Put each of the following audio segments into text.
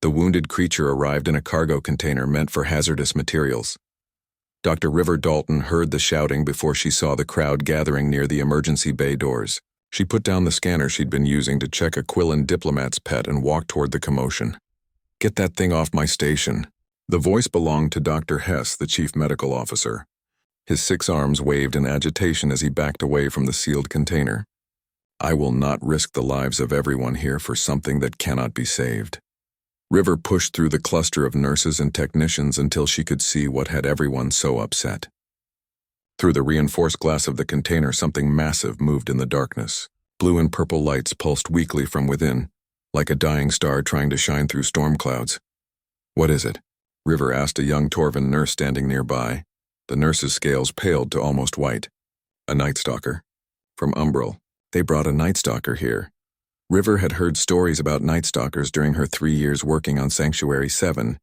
The wounded creature arrived in a cargo container meant for hazardous materials. Dr. River Dalton heard the shouting before she saw the crowd gathering near the emergency bay doors. She put down the scanner she'd been using to check a Quillen diplomat's pet and walked toward the commotion. "Get that thing off my station." The voice belonged to Dr. Hess, the chief medical officer. His 6 arms waved in agitation as he backed away from the sealed container. "I will not risk the lives of everyone here for something that cannot be saved." River pushed through the cluster of nurses and technicians until she could see what had everyone so upset. Through the reinforced glass of the container, something massive moved in the darkness. Blue and purple lights pulsed weakly from within, like a dying star trying to shine through storm clouds. "What is it?" River asked a young Torvan nurse standing nearby. The nurse's scales paled to almost white. "A Night Stalker. From Umbral. They brought a Night Stalker here." River had heard stories about Night Stalkers during her 3 years working on Sanctuary 7.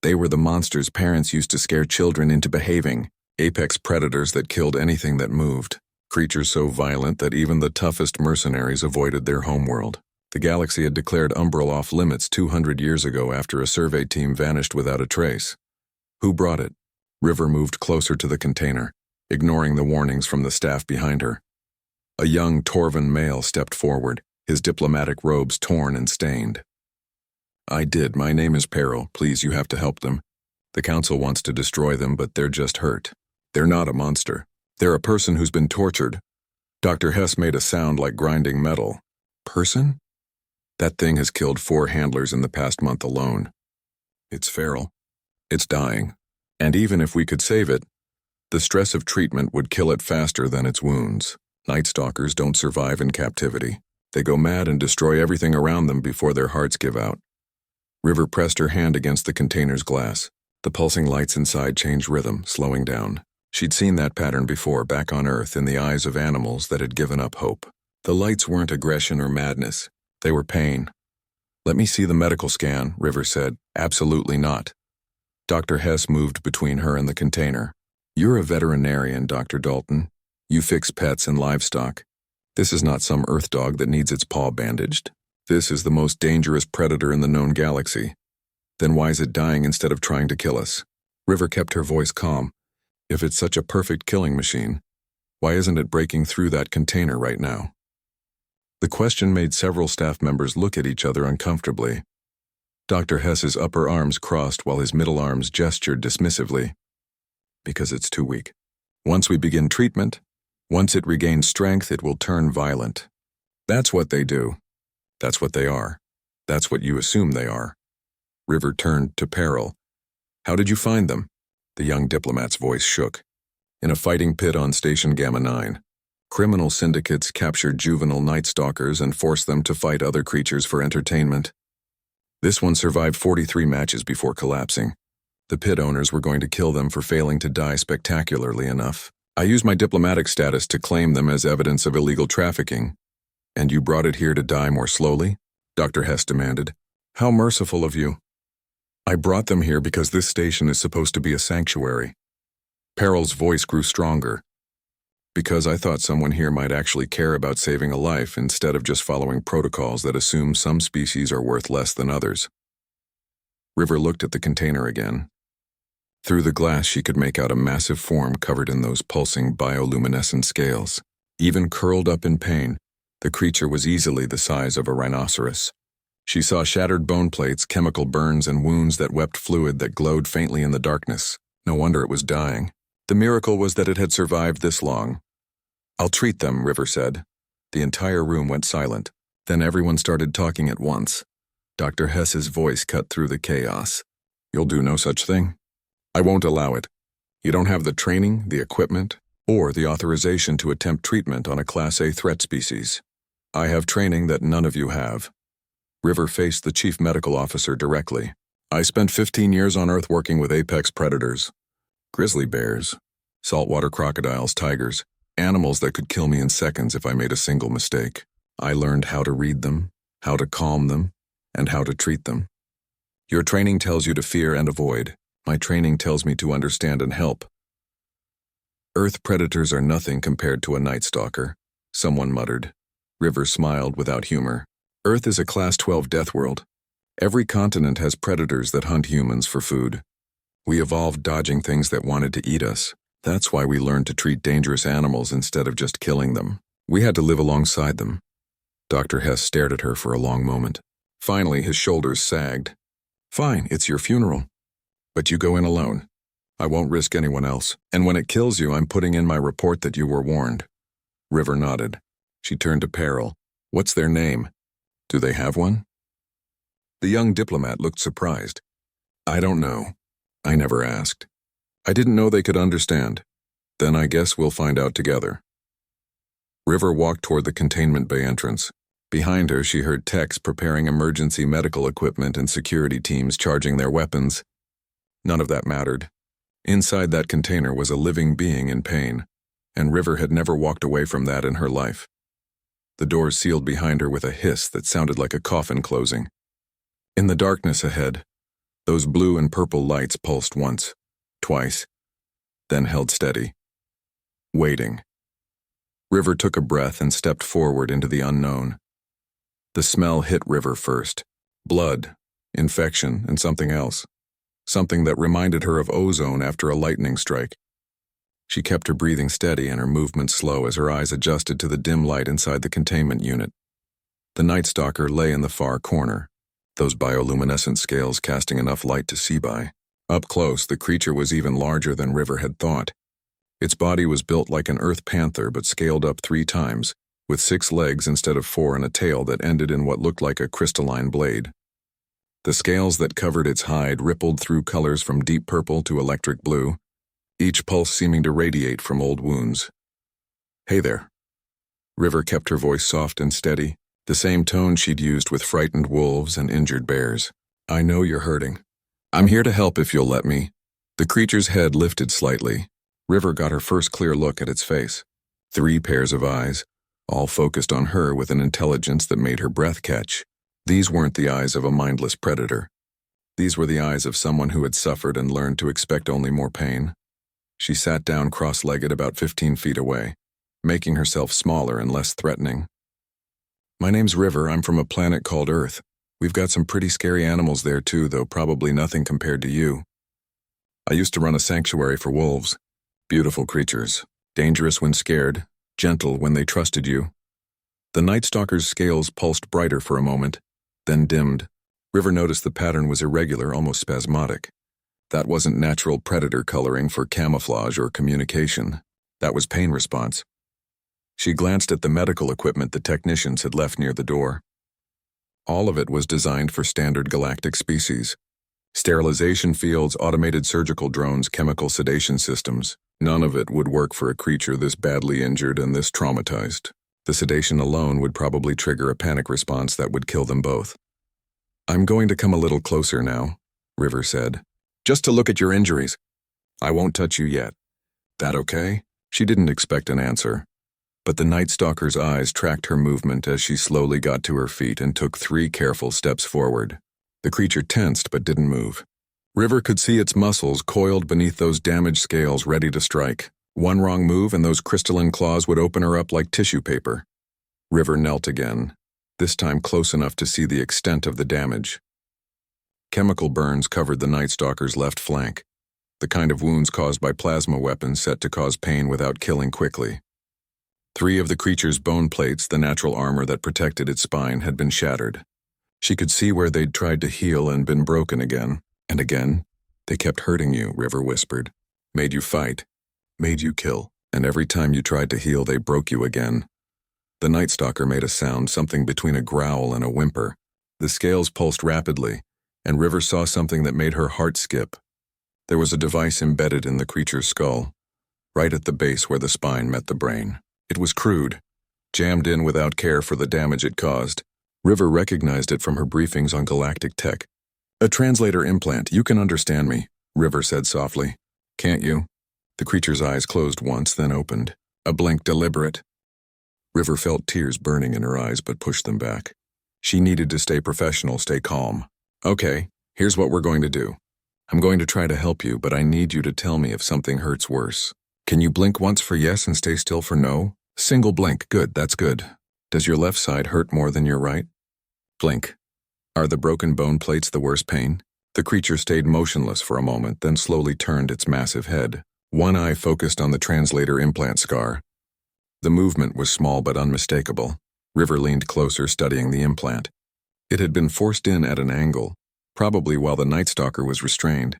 They were the monsters parents used to scare children into behaving. Apex predators that killed anything that moved. Creatures so violent that even the toughest mercenaries avoided their homeworld. The galaxy had declared Umbral off limits 200 years ago after a survey team vanished without a trace. Who brought it? River moved closer to the container, ignoring the warnings from the staff behind her. A young Torvan male stepped forward, his diplomatic robes torn and stained. "I did. My name is Peril. Please, you have to help them. The council wants to destroy them, but they're just hurt. They're not a monster. They're a person who's been tortured." Dr. Hess made a sound like grinding metal. "Person? That thing has killed 4 handlers in the past month alone. It's feral. It's dying. And even if we could save it, the stress of treatment would kill it faster than its wounds. Night Stalkers don't survive in captivity. They go mad and destroy everything around them before their hearts give out." River pressed her hand against the container's glass. The pulsing lights inside changed rhythm, slowing down. She'd seen that pattern before, back on Earth, in the eyes of animals that had given up hope. The lights weren't aggression or madness. They were pain. "Let me see the medical scan," River said. "Absolutely not." Dr. Hess moved between her and the container. "You're a veterinarian, Dr. Dalton. You fix pets and livestock. This is not some Earth dog that needs its paw bandaged. This is the most dangerous predator in the known galaxy. Then why is it dying instead of trying to kill us?" River kept her voice calm. "If it's such a perfect killing machine, why isn't it breaking through that container right now?" The question made several staff members look at each other uncomfortably. Dr. Hess's upper arms crossed while his middle arms gestured dismissively. "Because it's too weak. Once we begin treatment, once it regains strength, it will turn violent. That's what they do. That's what they are. That's what you assume they are." River turned to Peril. "How did you find them?" The young diplomat's voice shook. "In a fighting pit on Station Gamma 9. Criminal syndicates captured juvenile Night Stalkers and forced them to fight other creatures for entertainment. This one survived 43 matches before collapsing. The pit owners were going to kill them for failing to die spectacularly enough. I used my diplomatic status to claim them as evidence of illegal trafficking." "And you brought it here to die more slowly?" Dr. Hess demanded. "How merciful of you." "I brought them here because this station is supposed to be a sanctuary." Peril's voice grew stronger. "Because I thought someone here might actually care about saving a life instead of just following protocols that assume some species are worth less than others." River looked at the container again. Through the glass she could make out a massive form covered in those pulsing bioluminescent scales. Even curled up in pain, the creature was easily the size of a rhinoceros. She saw shattered bone plates, chemical burns, and wounds that wept fluid that glowed faintly in the darkness. No wonder it was dying. The miracle was that it had survived this long. "I'll treat them," River said. The entire room went silent. Then everyone started talking at once. Dr. Hess's voice cut through the chaos. "You'll do no such thing. I won't allow it. You don't have the training, the equipment, or the authorization to attempt treatment on a Class A threat species. I have training that none of you have." River faced the chief medical officer directly. "I spent 15 years on Earth working with apex predators. Grizzly bears, saltwater crocodiles, tigers, animals that could kill me in seconds if I made a single mistake. I learned how to read them, how to calm them, and how to treat them. Your training tells you to fear and avoid. My training tells me to understand and help." "Earth predators are nothing compared to a Night Stalker," someone muttered. River smiled without humor. "Earth is a Class 12 death world. Every continent has predators that hunt humans for food. We evolved dodging things that wanted to eat us. That's why we learned to treat dangerous animals instead of just killing them. We had to live alongside them. Dr. Hess stared at her for a long moment. Finally, his shoulders sagged. Fine, it's your funeral. But you go in alone. I won't risk anyone else. And when it kills you, I'm putting in my report that you were warned. River nodded. She turned to Peril. What's their name? Do they have one? The young diplomat looked surprised. I don't know. I never asked. I didn't know they could understand. Then I guess we'll find out together. River walked toward the containment bay entrance. Behind her, she heard techs preparing emergency medical equipment and security teams charging their weapons. None of that mattered. Inside that container was a living being in pain, and River had never walked away from that in her life. The doors sealed behind her with a hiss that sounded like a coffin closing. In the darkness ahead, those blue and purple lights pulsed once, twice, then held steady. Waiting. River took a breath and stepped forward into the unknown. The smell hit River first. Blood, infection, and something else. Something that reminded her of ozone after a lightning strike. She kept her breathing steady and her movements slow as her eyes adjusted to the dim light inside the containment unit. The Night Stalker lay in the far corner, those bioluminescent scales casting enough light to see by. Up close, the creature was even larger than River had thought. Its body was built like an earth panther but scaled up 3 times, with 6 legs instead of 4 and a tail that ended in what looked like a crystalline blade. The scales that covered its hide rippled through colors from deep purple to electric blue, each pulse seeming to radiate from old wounds. Hey there. River kept her voice soft and steady, the same tone she'd used with frightened wolves and injured bears. I know you're hurting. I'm here to help if you'll let me. The creature's head lifted slightly. River got her first clear look at its face. 3 pairs of eyes, all focused on her with an intelligence that made her breath catch. These weren't the eyes of a mindless predator. These were the eyes of someone who had suffered and learned to expect only more pain. She sat down cross-legged about 15 feet away, making herself smaller and less threatening. My name's River. I'm from a planet called Earth. We've got some pretty scary animals there too, though probably nothing compared to you. I used to run a sanctuary for wolves. Beautiful creatures, dangerous when scared, gentle when they trusted you. The Night Stalker's scales pulsed brighter for a moment, then dimmed. River noticed the pattern was irregular, almost spasmodic. That wasn't natural predator coloring for camouflage or communication. That was pain response. She glanced at the medical equipment the technicians had left near the door. All of it was designed for standard galactic species. Sterilization fields, automated surgical drones, chemical sedation systems. None of it would work for a creature this badly injured and this traumatized. The sedation alone would probably trigger a panic response that would kill them both. I'm going to come a little closer now, River said. Just to look at your injuries. I won't touch you yet. That okay? She didn't expect an answer. But the Night Stalker's eyes tracked her movement as she slowly got to her feet and took 3 careful steps forward. The creature tensed but didn't move. River could see its muscles coiled beneath those damaged scales ready to strike. One wrong move and those crystalline claws would open her up like tissue paper. River knelt again, this time close enough to see the extent of the damage. Chemical burns covered the Night Stalker's left flank, the kind of wounds caused by plasma weapons set to cause pain without killing quickly. 3 of the creature's bone plates, the natural armor that protected its spine, had been shattered. She could see where they'd tried to heal and been broken again, and again. They kept hurting you, River whispered. Made you fight. Made you kill, and every time you tried to heal, they broke you again. The Night Stalker made a sound, something between a growl and a whimper. The scales pulsed rapidly, and River saw something that made her heart skip. There was a device embedded in the creature's skull, right at the base where the spine met the brain. It was crude, jammed in without care for the damage it caused. River recognized it from her briefings on Galactic Tech. A translator implant, you can understand me, River said softly. Can't you? The creature's eyes closed once, then opened. A blink deliberate. River felt tears burning in her eyes but pushed them back. She needed to stay professional, stay calm. Okay, here's what we're going to do. I'm going to try to help you, but I need you to tell me if something hurts worse. Can you blink once for yes and stay still for no? Single blink, good, that's good. Does your left side hurt more than your right? Blink. Are the broken bone plates the worst pain? The creature stayed motionless for a moment, then slowly turned its massive head. One eye focused on the translator implant scar. The movement was small but unmistakable. River leaned closer, studying the implant. It had been forced in at an angle, probably while the Night Stalker was restrained.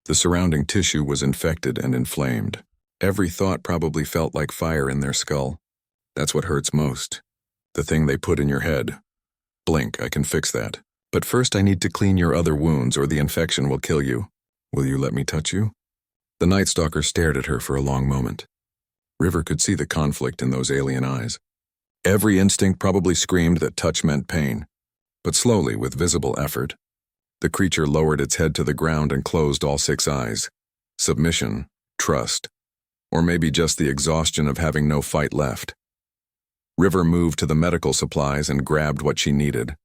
The surrounding tissue was infected and inflamed. Every thought probably felt like fire in their skull. That's what hurts most. The thing they put in your head. Blink, I can fix that. But first I need to clean your other wounds or the infection will kill you. Will you let me touch you? The Night Stalker stared at her for a long moment. River could see the conflict in those alien eyes. Every instinct probably screamed that touch meant pain. But slowly, with visible effort, the creature lowered its head to the ground and closed all 6 eyes. Submission, trust, or maybe just the exhaustion of having no fight left. River moved to the medical supplies and grabbed what she needed.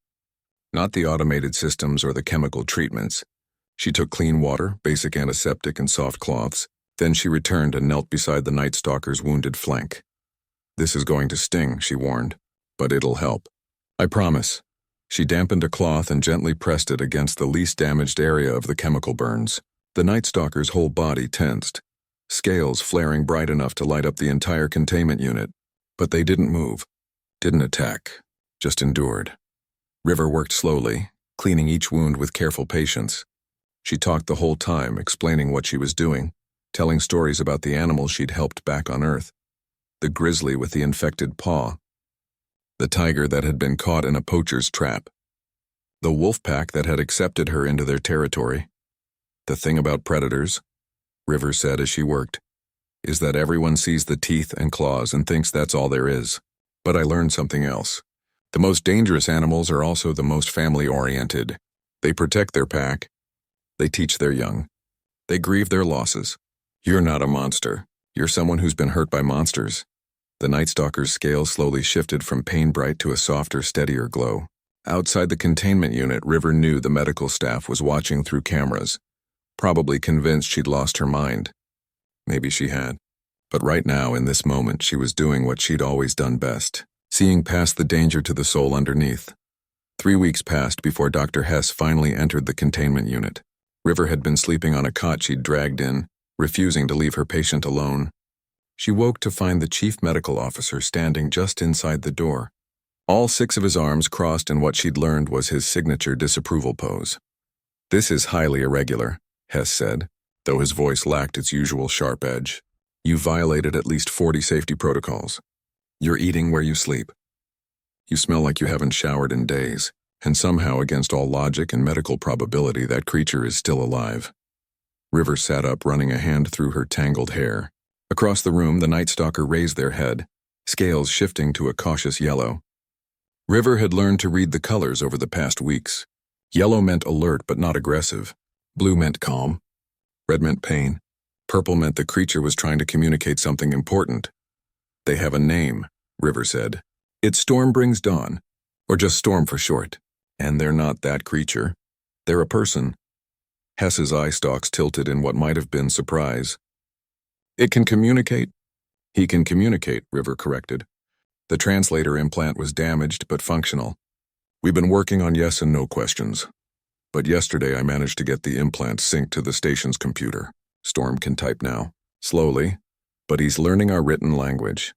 Not the automated systems or the chemical treatments. She took clean water, basic antiseptic, and soft cloths. Then she returned and knelt beside the Night Stalker's wounded flank. This is going to sting, she warned, but it'll help. I promise. She dampened a cloth and gently pressed it against the least damaged area of the chemical burns. The Night Stalker's whole body tensed, scales flaring bright enough to light up the entire containment unit. But they didn't move, didn't attack, just endured. River worked slowly, cleaning each wound with careful patience. She talked the whole time, explaining what she was doing, telling stories about the animals she'd helped back on Earth. The grizzly with the infected paw, the tiger that had been caught in a poacher's trap, the wolf pack that had accepted her into their territory. The thing about predators, River said as she worked, is that everyone sees the teeth and claws and thinks that's all there is. But I learned something else. The most dangerous animals are also the most family-oriented. They protect their pack. They teach their young. They grieve their losses. You're not a monster. You're someone who's been hurt by monsters. The Night Stalker's scales slowly shifted from pain-bright to a softer, steadier glow. Outside the containment unit, River knew the medical staff was watching through cameras, probably convinced she'd lost her mind. Maybe she had. But right now, in this moment, she was doing what she'd always done best, seeing past the danger to the soul underneath. 3 weeks passed before Dr. Hess finally entered the containment unit. River had been sleeping on a cot she'd dragged in, refusing to leave her patient alone. She woke to find the chief medical officer standing just inside the door. All 6 of his arms crossed in what she'd learned was his signature disapproval pose. This is highly irregular, Hess said, though his voice lacked its usual sharp edge. You violated at least 40 safety protocols. You're eating where you sleep. You smell like you haven't showered in days, and somehow, against all logic and medical probability, that creature is still alive. River sat up, running a hand through her tangled hair. Across the room, the Night Stalker raised their head, scales shifting to a cautious yellow. River had learned to read the colors over the past weeks. Yellow meant alert but not aggressive. Blue meant calm. Red meant pain. Purple meant the creature was trying to communicate something important. They have a name, River said. It's Storm Brings Dawn, or just Storm for short. And they're not that creature. They're a person. Hess's eye stalks tilted in what might have been surprise. It can communicate? He can communicate, River corrected. The translator implant was damaged but functional. We've been working on yes and no questions. But yesterday I managed to get the implant synced to the station's computer. Storm can type now. Slowly, but he's learning our written language.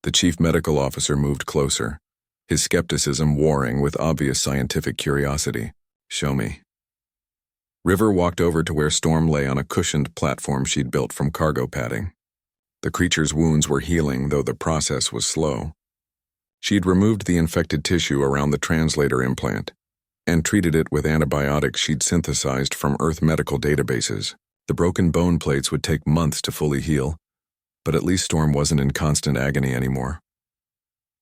The chief medical officer moved closer, his skepticism warring with obvious scientific curiosity. Show me. River walked over to where Storm lay on a cushioned platform she'd built from cargo padding. The creature's wounds were healing, though the process was slow. She'd removed the infected tissue around the translator implant and treated it with antibiotics she'd synthesized from Earth medical databases. The broken bone plates would take months to fully heal, but at least Storm wasn't in constant agony anymore.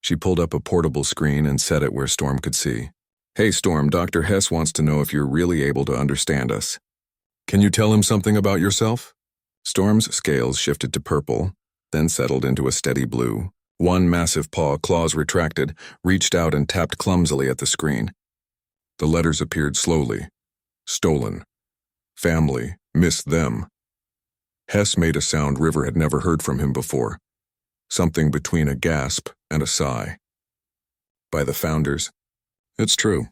She pulled up a portable screen and set it where Storm could see. Hey Storm, Dr. Hess wants to know if you're really able to understand us. Can you tell him something about yourself? Storm's scales shifted to purple, then settled into a steady blue. One massive paw, claws retracted, reached out and tapped clumsily at the screen. The letters appeared slowly. Stolen. Family. Missed them. Hess made a sound River had never heard from him before. Something between a gasp and a sigh. By the founders. It's true.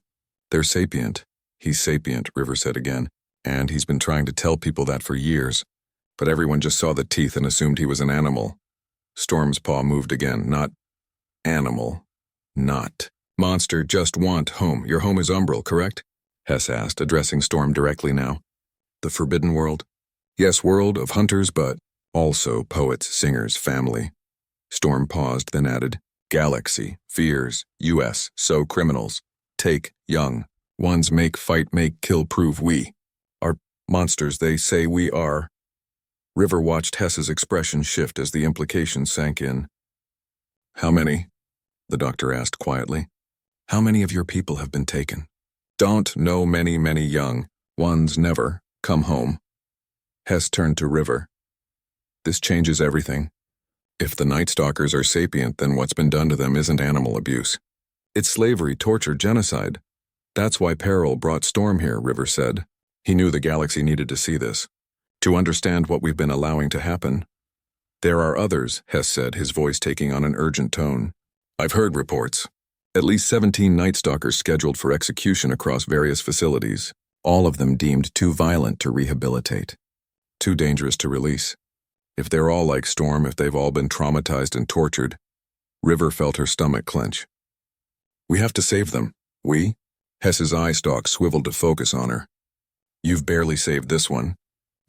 They're sapient. He's sapient, River said again, and he's been trying to tell people that for years. But everyone just saw the teeth and assumed he was an animal. Storm's paw moved again. Not animal. Not. Monster, just want home. Your home is Umbral, correct? Hess asked, addressing Storm directly now. The Forbidden World? Yes, world of hunters, but also poets, singers, family. Storm paused, then added, Galaxy, fears, US, so criminals. Take, young. Ones make, fight, make, kill, prove we. Are monsters, they say we are. River watched Hess's expression shift as the implication sank in. How many? The doctor asked quietly. How many of your people have been taken? Don't know many young. Ones never come home. Hess turned to River. This changes everything. If the Night Stalkers are sapient, then what's been done to them isn't animal abuse. It's slavery, torture, genocide. That's why Peril brought Storm here, River said. He knew the galaxy needed to see this, to understand what we've been allowing to happen. There are others, Hess said, his voice taking on an urgent tone. I've heard reports. At least 17 Night Stalkers scheduled for execution across various facilities, all of them deemed too violent to rehabilitate, too dangerous to release. If they're all like Storm, if they've all been traumatized and tortured, River felt her stomach clench. We have to save them. We? Hess's eye stalk swiveled to focus on her. You've barely saved this one.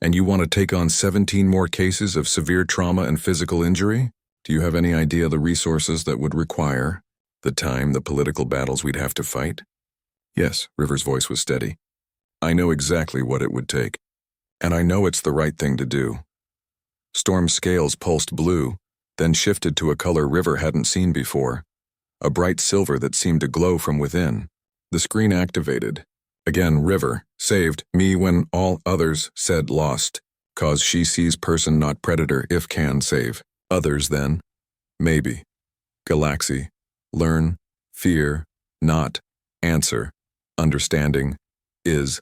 And you want to take on 17 more cases of severe trauma and physical injury? Do you have any idea the resources that would require? The time, the political battles we'd have to fight? Yes, River's voice was steady. I know exactly what it would take. And I know it's the right thing to do. Storm's scales pulsed blue, then shifted to a color River hadn't seen before. A bright silver that seemed to glow from within. The screen activated. Again, River, saved, me when all others said lost. Cause she sees person not predator if can save. Others then. Maybe. Galaxy. Learn. Fear. Not. Answer. Understanding. Is.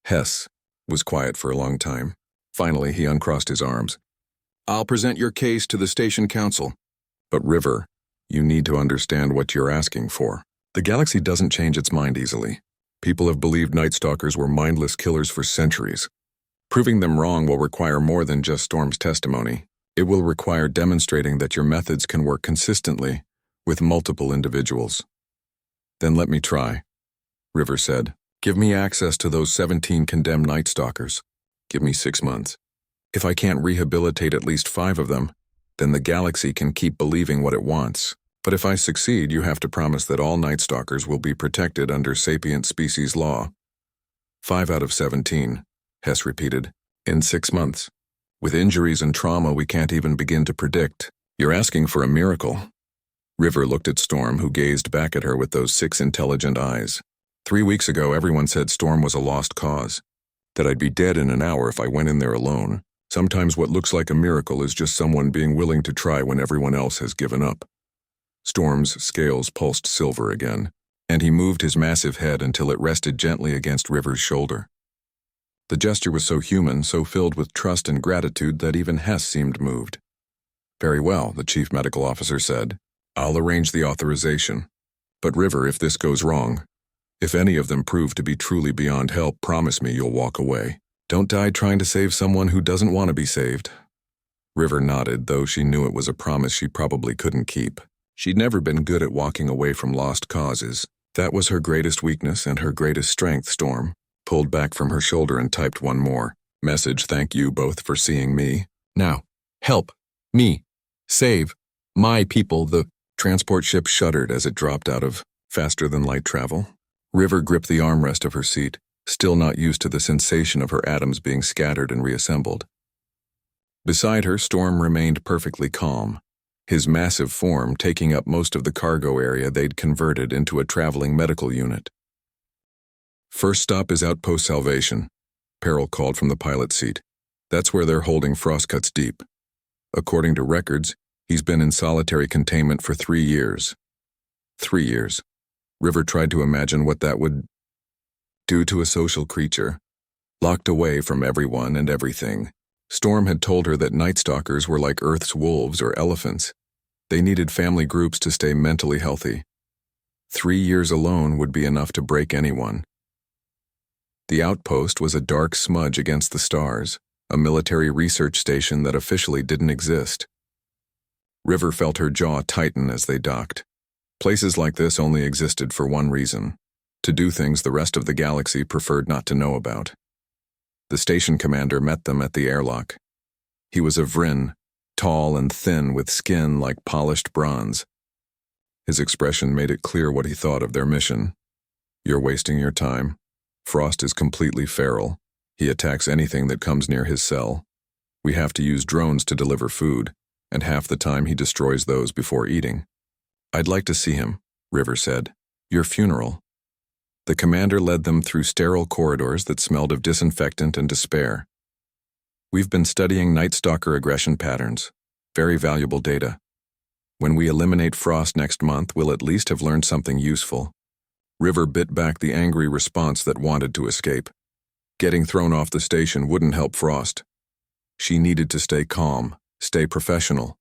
Hess was quiet for a long time. Finally, he uncrossed his arms. I'll present your case to the station council. But River, you need to understand what you're asking for. The galaxy doesn't change its mind easily. People have believed Night Stalkers were mindless killers for centuries. Proving them wrong will require more than just Storm's testimony. It will require demonstrating that your methods can work consistently with multiple individuals. Then let me try, River said. Give me access to those 17 condemned Night Stalkers. Give me 6 months. If I can't rehabilitate at least 5 of them, then the galaxy can keep believing what it wants. But if I succeed, you have to promise that all Night Stalkers will be protected under sapient species law. 5 out of 17, Hess repeated, in 6 months. With injuries and trauma we can't even begin to predict. You're asking for a miracle. River looked at Storm, who gazed back at her with those 6 intelligent eyes. 3 weeks ago, everyone said Storm was a lost cause, that I'd be dead in an hour if I went in there alone. Sometimes what looks like a miracle is just someone being willing to try when everyone else has given up. Storm's scales pulsed silver again, and he moved his massive head until it rested gently against River's shoulder. The gesture was so human, so filled with trust and gratitude that even Hess seemed moved. Very well, the chief medical officer said. I'll arrange the authorization. But River, if this goes wrong, if any of them prove to be truly beyond help, promise me you'll walk away. Don't die trying to save someone who doesn't want to be saved. River nodded, though she knew it was a promise she probably couldn't keep. She'd never been good at walking away from lost causes. That was her greatest weakness and her greatest strength. Storm pulled back from her shoulder and typed one more. Message, thank you both for seeing me. Now, help. Me. Save. My people. The transport ship shuddered as it dropped out of faster-than-light travel. River gripped the armrest of her seat, still not used to the sensation of her atoms being scattered and reassembled. Beside her, Storm remained perfectly calm, his massive form taking up most of the cargo area they'd converted into a traveling medical unit. First stop is Outpost Salvation, Peril called from the pilot's seat. That's where they're holding Frostcuts Deep. According to records, he's been in solitary containment for 3 years. 3 years. River tried to imagine what that would do to a social creature, locked away from everyone and everything. Storm had told her that Night Stalkers were like Earth's wolves or elephants. They needed family groups to stay mentally healthy. 3 years alone would be enough to break anyone. The outpost was a dark smudge against the stars, a military research station that officially didn't exist. River felt her jaw tighten as they docked. Places like this only existed for one reason: to do things the rest of the galaxy preferred not to know about. The station commander met them at the airlock. He was a Vryn, tall and thin with skin like polished bronze. His expression made it clear what he thought of their mission. "You're wasting your time. Frost is completely feral. He attacks anything that comes near his cell. We have to use drones to deliver food, and half the time he destroys those before eating." "I'd like to see him," River said. "Your funeral." The commander led them through sterile corridors that smelled of disinfectant and despair. "We've been studying Night Stalker aggression patterns. Very valuable data. When we eliminate Frost next month, we'll at least have learned something useful." River bit back the angry response that wanted to escape. Getting thrown off the station wouldn't help Frost. She needed to stay calm, stay professional.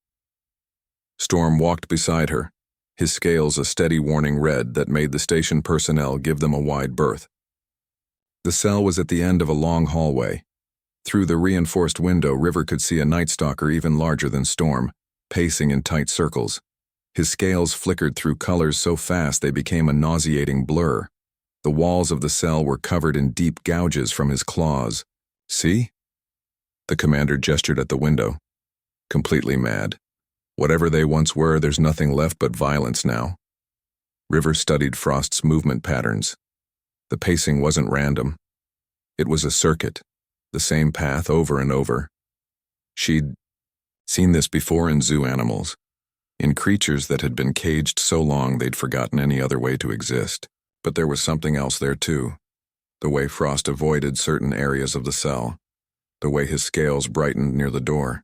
Storm walked beside her, his scales a steady warning red that made the station personnel give them a wide berth. The cell was at the end of a long hallway. Through the reinforced window, River could see a Night Stalker even larger than Storm, pacing in tight circles. His scales flickered through colors so fast they became a nauseating blur. The walls of the cell were covered in deep gouges from his claws. "See?" The commander gestured at the window. "Completely mad. Whatever they once were, there's nothing left but violence now." River studied Frost's movement patterns. The pacing wasn't random. It was a circuit, the same path over and over. She'd seen this before in zoo animals, in creatures that had been caged so long they'd forgotten any other way to exist. But there was something else there too. The way Frost avoided certain areas of the cell. The way his scales brightened near the door.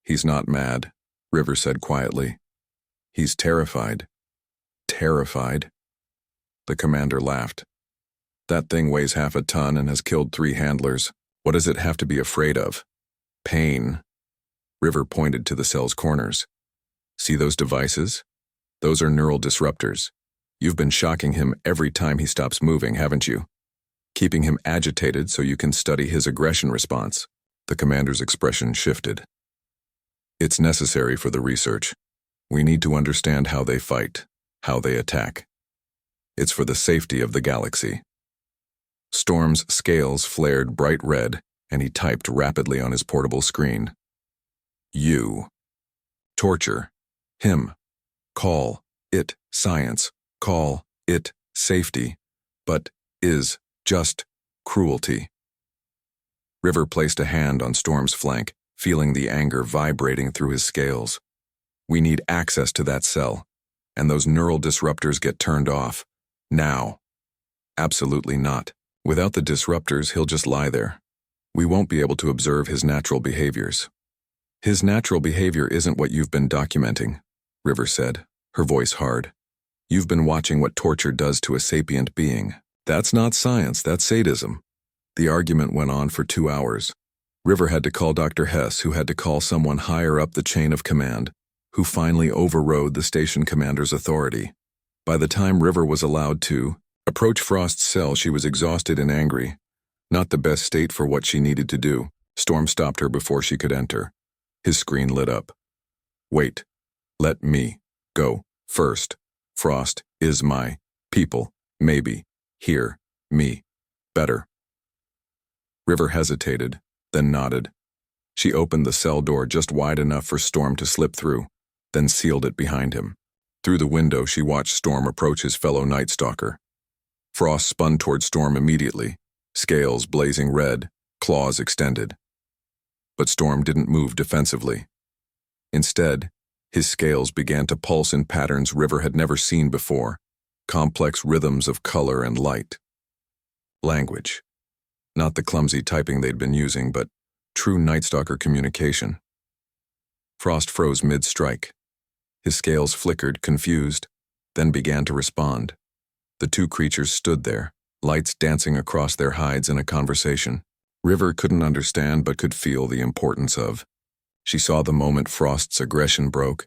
"He's not mad," River said quietly. "He's terrified." "Terrified?" The commander laughed. "That thing weighs half a ton and has killed 3 handlers. What does it have to be afraid of? Pain." River pointed to the cell's corners. "See those devices? Those are neural disruptors. You've been shocking him every time he stops moving, haven't you? Keeping him agitated so you can study his aggression response." The commander's expression shifted. "It's necessary for the research. We need to understand how they fight, how they attack. It's for the safety of the galaxy." Storm's scales flared bright red, and he typed rapidly on his portable screen. "You. Torture. Him. Call it science. Call it safety. But is just cruelty." River placed a hand on Storm's flank, feeling the anger vibrating through his scales. "We need access to that cell, and those neural disruptors get turned off. Now." "Absolutely not. Without the disruptors, he'll just lie there. We won't be able to observe his natural behaviors." "His natural behavior isn't what you've been documenting," River said, her voice hard. "You've been watching what torture does to a sapient being. That's not science, that's sadism." The argument went on for 2 hours. River had to call Dr. Hess, who had to call someone higher up the chain of command, who finally overrode the station commander's authority. By the time River was allowed to approach Frost's cell, she was exhausted and angry. Not the best state for what she needed to do. Storm stopped her before she could enter. His screen lit up. "Wait. Let me go first. Frost is my people. Maybe. Hear me better." River hesitated, then nodded. She opened the cell door just wide enough for Storm to slip through, then sealed it behind him. Through the window, she watched Storm approach his fellow Night Stalker. Frost spun toward Storm immediately, scales blazing red, claws extended. But Storm didn't move defensively. Instead, his scales began to pulse in patterns River had never seen before, complex rhythms of color and light. Language. Not the clumsy typing they'd been using, but true Night Stalker communication. Frost froze mid-strike. His scales flickered, confused, then began to respond. The 2 creatures stood there, lights dancing across their hides in a conversation. River couldn't understand but could feel the importance of. She saw the moment Frost's aggression broke,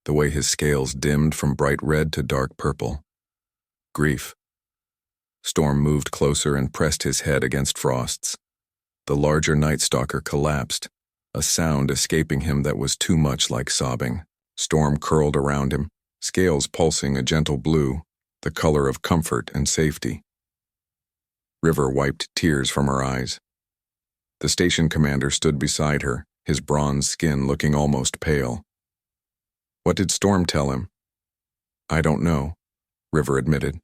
the way his scales dimmed from bright red to dark purple, Grief. Storm moved closer and pressed his head against Frost's. The larger Night Stalker collapsed, a sound escaping him that was too much like sobbing. Storm curled around him, scales pulsing a gentle blue, the color of comfort and safety. River wiped tears from her eyes. The station commander stood beside her, his bronze skin looking almost pale. What did Storm tell him? I don't know, River admitted.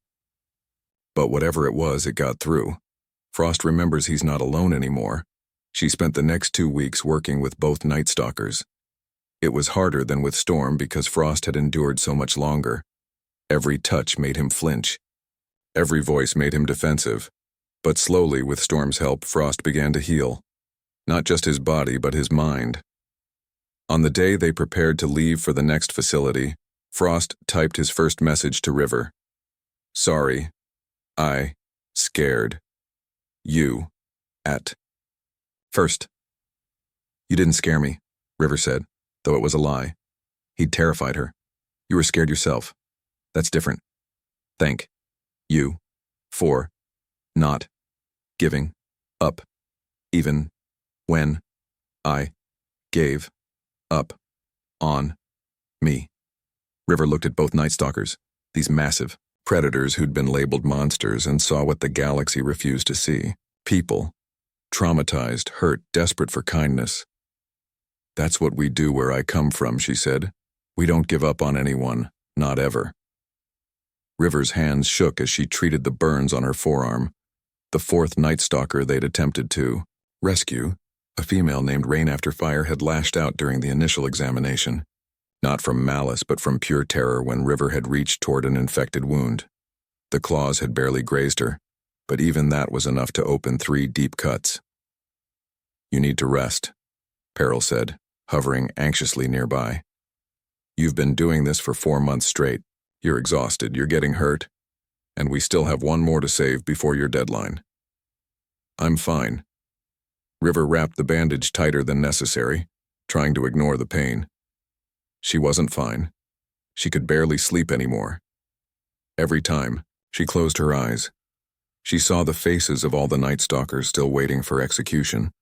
But whatever it was, it got through. Frost remembers he's not alone anymore. She spent the next 2 weeks working with both Night Stalkers. It was harder than with Storm because Frost had endured so much longer. Every touch made him flinch. Every voice made him defensive. But slowly, with Storm's help, Frost began to heal. Not just his body, but his mind. On the day they prepared to leave for the next facility, Frost typed his first message to River. Sorry. Scared. You. At. First. You didn't scare me, River said, though it was a lie. He'd terrified her. You were scared yourself. That's different. Thank. You. For. Not. Giving. Up. Even. When. I. Gave. Up. On. Me. River looked at both Night Stalkers, these massive predators who'd been labeled monsters, and saw what the galaxy refused to see. People. Traumatized, hurt, desperate for kindness. That's what we do where I come from, she said. We don't give up on anyone, not ever. River's hands shook as she treated the burns on her forearm. The fourth Night Stalker they'd attempted to rescue, a female named Rain After Fire, had lashed out during the initial examination. Not from malice, but from pure terror when River had reached toward an infected wound. The claws had barely grazed her, but even that was enough to open 3 deep cuts. You need to rest, Peril said, hovering anxiously nearby. You've been doing this for 4 months straight. You're exhausted, you're getting hurt, and we still have 1 more to save before your deadline. I'm fine. River wrapped the bandage tighter than necessary, trying to ignore the pain. She wasn't fine. She could barely sleep anymore. Every time, she closed her eyes. She saw the faces of all the Night Stalkers still waiting for execution,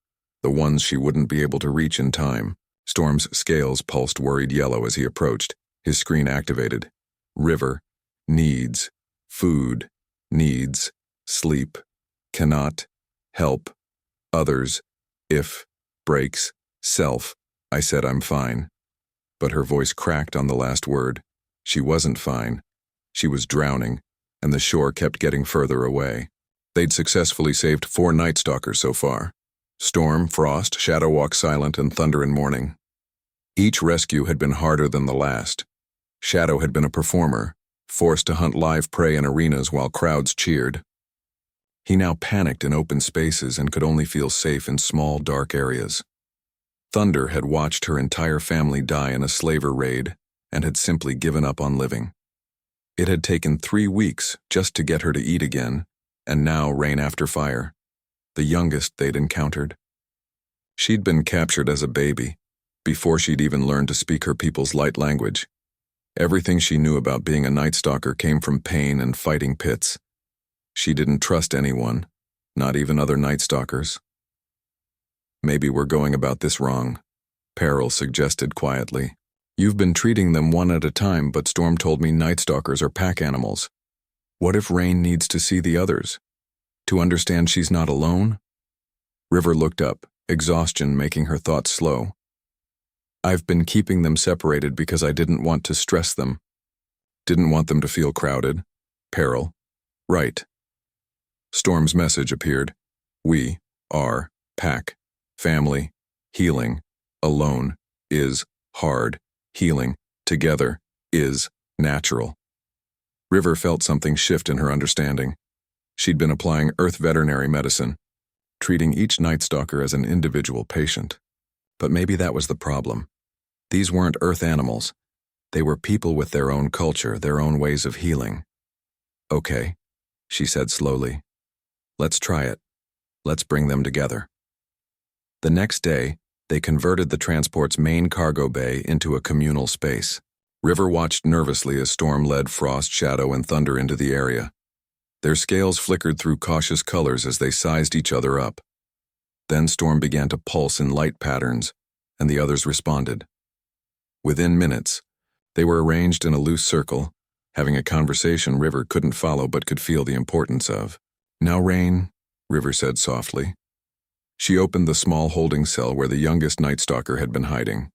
the ones she wouldn't be able to reach in time. Storm's scales pulsed worried yellow as he approached, his screen activated. River. Needs. Food. Needs. Sleep. Cannot. Help. Others. If. Breaks. Self. I said I'm fine. But her voice cracked on the last word. She wasn't fine. She was drowning, and the shore kept getting further away. They'd successfully saved 4 Night Stalkers so far. Storm, Frost, Shadowwalk Silent, and Thunder and Morning. Each rescue had been harder than the last. Shadow had been a performer, forced to hunt live prey in arenas while crowds cheered. He now panicked in open spaces and could only feel safe in small, dark areas. Thunder had watched her entire family die in a slaver raid and had simply given up on living. It had taken 3 weeks just to get her to eat again, and now Rain After Fire, the youngest they'd encountered. She'd been captured as a baby, before she'd even learned to speak her people's light language. Everything she knew about being a Night Stalker came from pain and fighting pits. She didn't trust anyone, not even other Night Stalkers. Maybe we're going about this wrong, Peril suggested quietly. You've been treating them one at a time, but Storm told me Night Stalkers are pack animals. What if Rain needs to see the others? To understand she's not alone? River looked up, exhaustion making her thoughts slow. I've been keeping them separated because I didn't want to stress them. Didn't want them to feel crowded. Peril. Right. Storm's message appeared. We are pack. Family. Healing. Alone. Is hard. Healing. Together. Is natural. River felt something shift in her understanding. She'd been applying Earth veterinary medicine, treating each Night Stalker as an individual patient. But maybe that was the problem. These weren't Earth animals. They were people with their own culture, their own ways of healing. Okay, she said slowly. Let's try it. Let's bring them together. The next day, they converted the transport's main cargo bay into a communal space. River watched nervously as Storm led Frost, Shadow, and Thunder into the area. Their scales flickered through cautious colors as they sized each other up. Then Storm began to pulse in light patterns, and the others responded. Within minutes, they were arranged in a loose circle, having a conversation River couldn't follow but could feel the importance of. "Now, Rain," River said softly. She opened the small holding cell where the youngest Night Stalker had been hiding.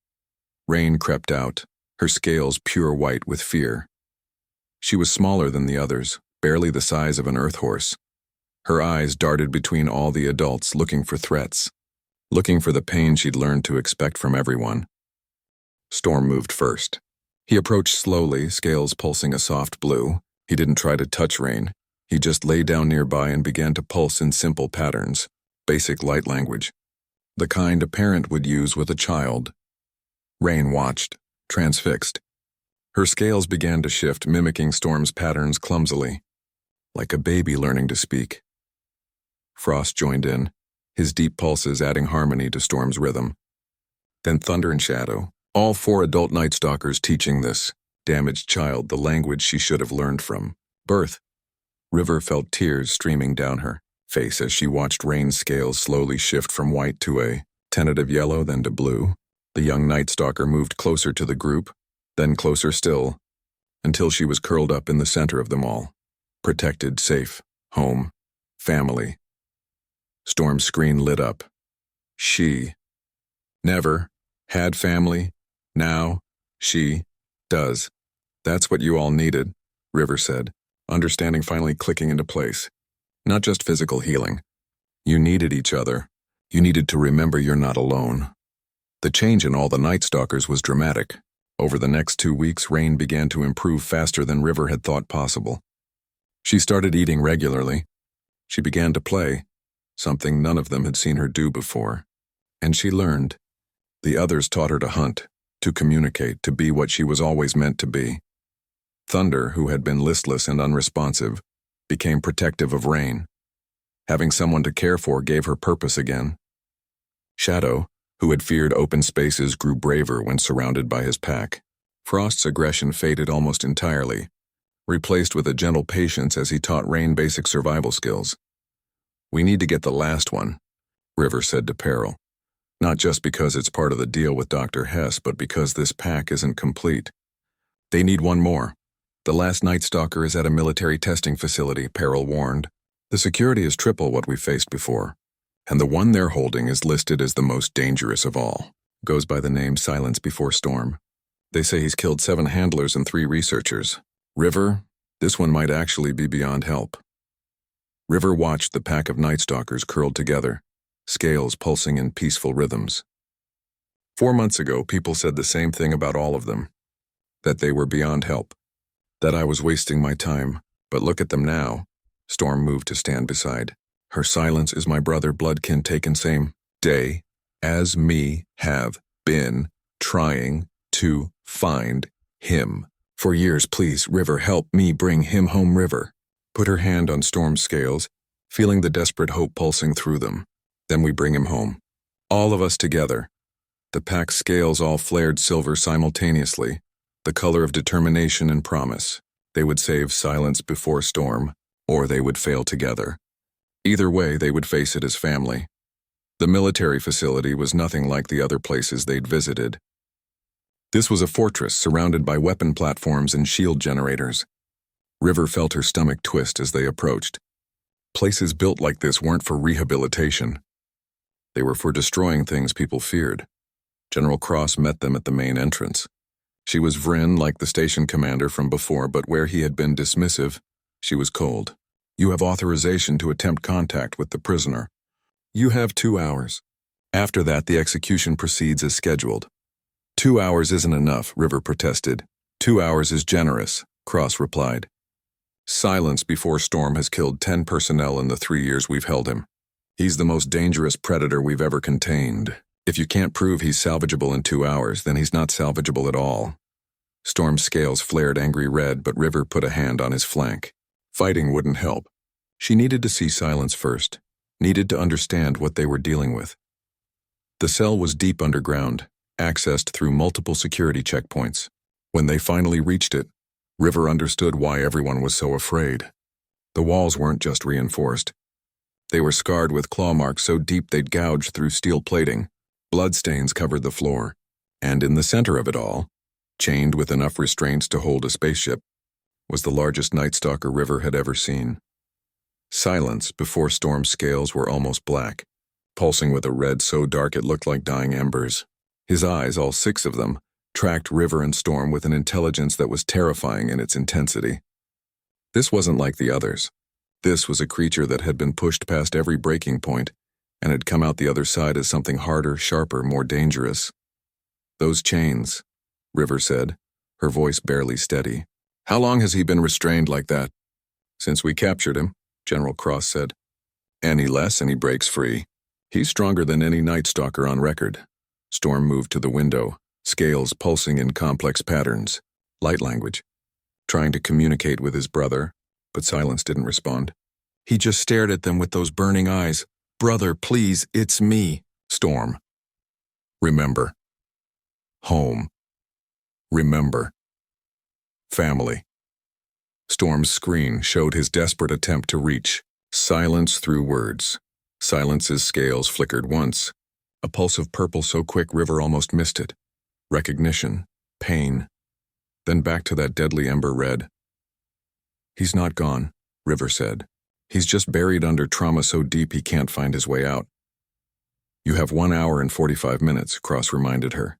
Rain crept out, her scales pure white with fear. She was smaller than the others, barely the size of an earth horse. Her eyes darted between all the adults, looking for threats, looking for the pain she'd learned to expect from everyone. Storm moved first. He approached slowly, scales pulsing a soft blue. He didn't try to touch Rain. He just lay down nearby and began to pulse in simple patterns, basic light language, the kind a parent would use with a child. Rain watched, transfixed. Her scales began to shift, mimicking Storm's patterns clumsily, like a baby learning to speak. Frost joined in, his deep pulses adding harmony to Storm's rhythm. Then Thunder and Shadow, all 4 adult Night Stalkers teaching this damaged child the language she should have learned from birth. River felt tears streaming down her face as she watched Rain's scales slowly shift from white to a tentative yellow, then to blue. The young Night Stalker moved closer to the group, then closer still, until she was curled up in the center of them all. Protected, safe, home, family. Storm's screen lit up. She never had family. Now she does. "That's what you all needed," River said, understanding finally clicking into place. "Not just physical healing. You needed each other. You needed to remember you're not alone." The change in all the Night Stalkers was dramatic. Over the next 2 weeks, Rain began to improve faster than River had thought possible. She started eating regularly. She began to play, something none of them had seen her do before. And she learned. The others taught her to hunt, to communicate, to be what she was always meant to be. Thunder, who had been listless and unresponsive, became protective of Rain. Having someone to care for gave her purpose again. Shadow, who had feared open spaces, grew braver when surrounded by his pack. Frost's aggression faded almost entirely, replaced with a gentle patience as he taught Rain basic survival skills. "We need to get the last one," River said to Peril. "Not just because it's part of the deal with Dr. Hess, but because this pack isn't complete. They need one more. The last Night Stalker is at a military testing facility," Peril warned. "The security is triple what we faced before, and the one they're holding is listed as the most dangerous of all. Goes by the name Silence Before Storm. They say he's killed 7 handlers and 3 researchers. River, this one might actually be beyond help." River watched the pack of Night Stalkers curled together, scales pulsing in peaceful rhythms. 4 months ago, people said the same thing about all of them, that they were beyond help, that I was wasting my time, but look at them now. Storm moved to stand beside. Her silence is my brother bloodkin taken same day as me have been trying to find him. For years, please, River, help me bring him home, River. Put her hand on Storm's scales, feeling the desperate hope pulsing through them. Then we bring him home. All of us together. The pack's scales all flared silver simultaneously, the color of determination and promise. They would save Silence Before Storm, or they would fail together. Either way, they would face it as family. The military facility was nothing like the other places they'd visited. This was a fortress surrounded by weapon platforms and shield generators. River felt her stomach twist as they approached. Places built like this weren't for rehabilitation. They were for destroying things people feared. General Cross met them at the main entrance. She was Vryn like the station commander from before, but where he had been dismissive, she was cold. "You have authorization to attempt contact with the prisoner. You have 2 hours. After that, the execution proceeds as scheduled." 2 hours isn't enough, River protested. 2 hours is generous, Cross replied. Silence Before Storm has killed 10 personnel in the 3 years we've held him. He's the most dangerous predator we've ever contained. If you can't prove he's salvageable in 2 hours, then he's not salvageable at all. Storm's scales flared angry red, but River put a hand on his flank. Fighting wouldn't help. She needed to see Silence first, needed to understand what they were dealing with. The cell was deep underground, accessed through multiple security checkpoints. When they finally reached it, River understood why everyone was so afraid. The walls weren't just reinforced. They were scarred with claw marks so deep they'd gouged through steel plating. Bloodstains covered the floor. And in the center of it all, chained with enough restraints to hold a spaceship, was the largest Night Stalker River had ever seen. Silence before Storm's scales were almost black, pulsing with a red so dark it looked like dying embers. His eyes, all 6 of them, tracked River and Storm with an intelligence that was terrifying in its intensity. This wasn't like the others. This was a creature that had been pushed past every breaking point and had come out the other side as something harder, sharper, more dangerous. "Those chains," River said, her voice barely steady. "How long has he been restrained like that?" "Since we captured him," General Cross said. "Any less and he breaks free. He's stronger than any Night Stalker on record." Storm moved to the window, scales pulsing in complex patterns. Light language. Trying to communicate with his brother, but Silence didn't respond. He just stared at them with those burning eyes. "Brother, please, it's me." Storm. "Remember. Home. Remember. Family." Storm's screen showed his desperate attempt to reach Silence through words. Silence's scales flickered once, a pulse of purple so quick River almost missed it. Recognition, pain, then back to that deadly ember red. "He's not gone," River said. "He's just buried under trauma so deep he can't find his way out." "You have 1 hour and 45 minutes, Cross reminded her.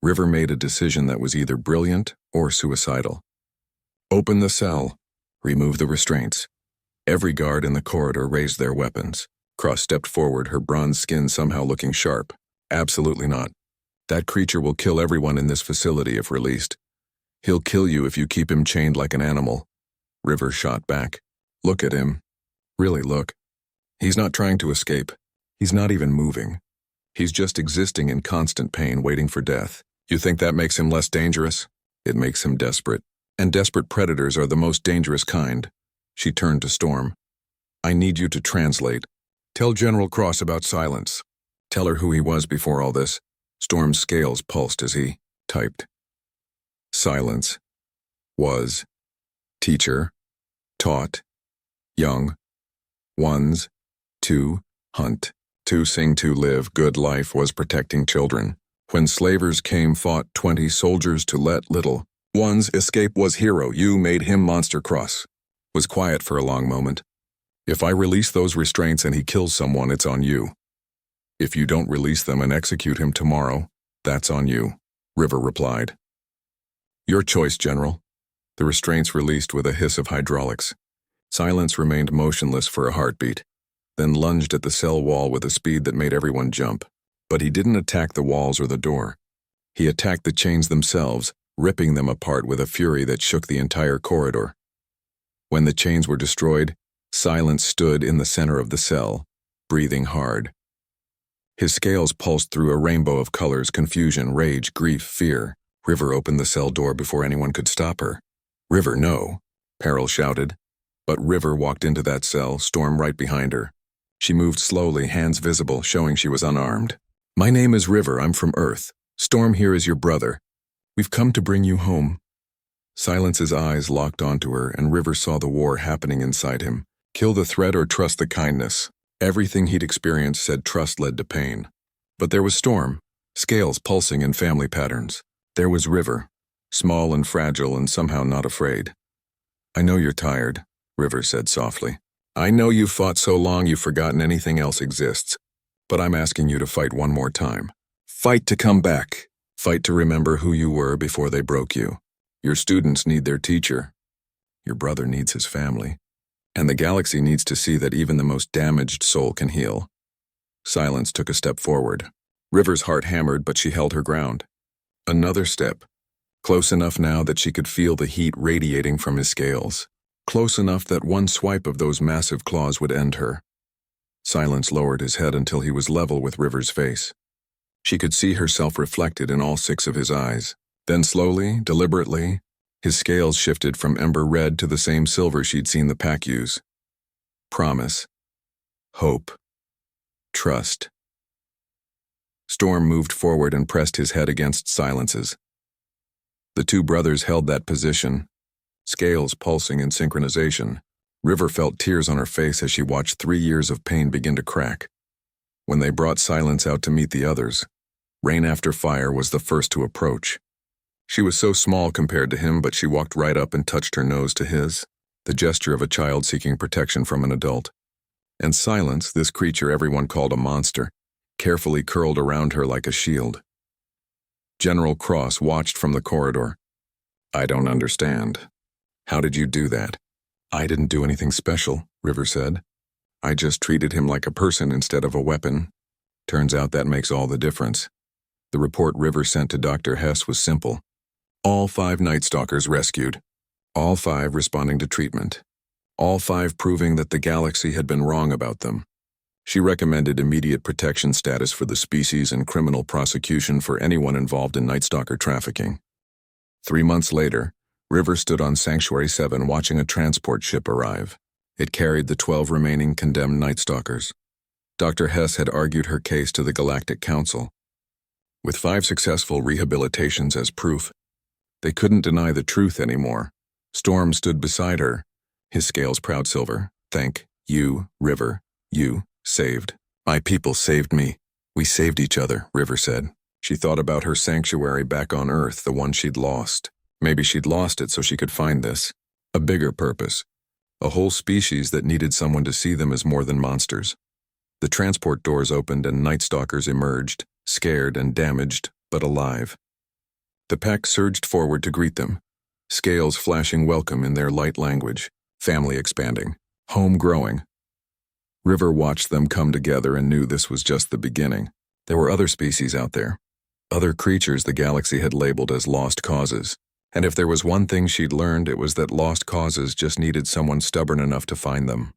River made a decision that was either brilliant or suicidal. "Open the cell. Remove the restraints." Every guard in the corridor raised their weapons. Cross stepped forward, her bronze skin somehow looking sharp. "Absolutely not. That creature will kill everyone in this facility if released. He'll kill you if you keep him chained like an animal." River shot back. "Look at him. Really look. He's not trying to escape. He's not even moving. He's just existing in constant pain, waiting for death. You think that makes him less dangerous? It makes him desperate. And desperate predators are the most dangerous kind." She turned to Storm. "I need you to translate. Tell General Cross about Silence. Tell her who he was before all this." Storm's scales pulsed as he typed. "Silence. Was. Teacher. Taught. Young. Ones. To. Hunt. To sing to live. Good life was protecting children. When slavers came fought 20 soldiers to let little. One's escape was hero. You made him Monster Cross." Was quiet for a long moment. "If I release those restraints and he kills someone, it's on you. If you don't release them and execute him tomorrow, that's on you," River replied. "Your choice, General." The restraints released with a hiss of hydraulics. Silence remained motionless for a heartbeat, then lunged at the cell wall with a speed that made everyone jump. But he didn't attack the walls or the door. He attacked the chains themselves, ripping them apart with a fury that shook the entire corridor. When the chains were destroyed, Silence stood in the center of the cell, breathing hard. His scales pulsed through a rainbow of colors: confusion, rage, grief, fear. River opened the cell door before anyone could stop her. "River, no," Peril shouted. But River walked into that cell, Storm right behind her. She moved slowly, hands visible, showing she was unarmed. "My name is River. I'm from Earth. Storm here is your brother. We've come to bring you home." Silence's eyes locked onto her, and River saw the war happening inside him. Kill the threat or trust the kindness. Everything he'd experienced said trust led to pain. But there was Storm, scales pulsing in family patterns. There was River, small and fragile and somehow not afraid. "I know you're tired," River said softly. "I know you've fought so long you've forgotten anything else exists. But I'm asking you to fight one more time. Fight to come back. Fight to remember who you were before they broke you. Your students need their teacher. Your brother needs his family. And the galaxy needs to see that even the most damaged soul can heal." Silence took a step forward. River's heart hammered, but she held her ground. Another step, close enough now that she could feel the heat radiating from his scales, close enough that one swipe of those massive claws would end her. Silence lowered his head until he was level with River's face. She could see herself reflected in all 6 of his eyes. Then slowly, deliberately, his scales shifted from ember red to the same silver she'd seen the pack use. Promise. Hope. Trust. Storm moved forward and pressed his head against Silence's. The 2 brothers held that position, scales pulsing in synchronization. River felt tears on her face as she watched 3 years of pain begin to crack. When they brought Silence out to meet the others, Rain After Fire was the first to approach. She was so small compared to him, but she walked right up and touched her nose to his, the gesture of a child seeking protection from an adult. And Silence, this creature everyone called a monster, carefully curled around her like a shield. General Cross watched from the corridor. "I don't understand. How did you do that?" "I didn't do anything special," River said. "I just treated him like a person instead of a weapon. Turns out that makes all the difference." The report River sent to Dr. Hess was simple. All 5 Night Stalkers rescued. All 5 responding to treatment. All 5 proving that the galaxy had been wrong about them. She recommended immediate protection status for the species and criminal prosecution for anyone involved in Night Stalker trafficking. 3 months later, River stood on Sanctuary 7 watching a transport ship arrive. It carried the 12 remaining condemned Night Stalkers. Dr. Hess had argued her case to the Galactic Council. With 5 successful rehabilitations as proof, they couldn't deny the truth anymore. Storm stood beside her, his scales proud silver. "Thank you, River. You saved. My people saved me. We saved each other," River said. She thought about her sanctuary back on Earth, the one she'd lost. Maybe she'd lost it so she could find this. A bigger purpose. A whole species that needed someone to see them as more than monsters. The transport doors opened and Night Stalkers emerged, scared and damaged, but alive. The pack surged forward to greet them, scales flashing welcome in their light language, family expanding, home growing. River watched them come together and knew this was just the beginning. There were other species out there, other creatures the galaxy had labeled as lost causes. And if there was one thing she'd learned, it was that lost causes just needed someone stubborn enough to find them.